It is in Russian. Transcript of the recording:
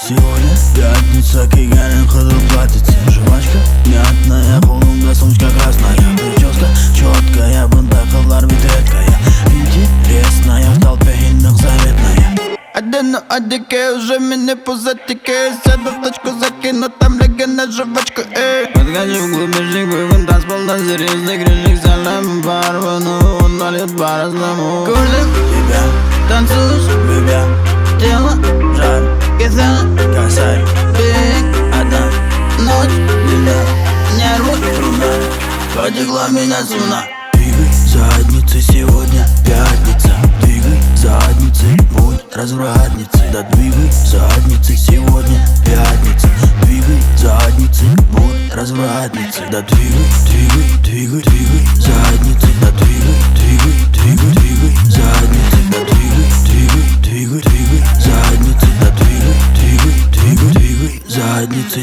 Сегодня пятница, киганин ходил платится. Жвачка мятная, полумя сумочка красная. Прическа четкая, бында кылар бит редкая. Интересная, в толпе иных заветная. Одену одеке, уже меня пузатике. Сяду в точку, закину, там легенда жвачку, Подгоню в глубежник, бүгін танцполда серьезный кружник. Салам бар, ну, он налет по-разному. Көрдім Тебя танцуешь, любя, тело жар, кисен, косарь, бег, одна, ночь, длина, нервы, струна. потекла меня слюна. Двигай задницей, сегодня пятница. Двигай задницей, будь развратницей. Да двигай задницей, сегодня пятница. Двигай задницей, будь развратницей. Да двигай, двигай, двигай, двигай задницей. Да двигай, двигай, двигай, двигай задницей. Да двигай, двигай, двигай, двигай задницей. Да двигай, двигай, двигай, двигай задницей.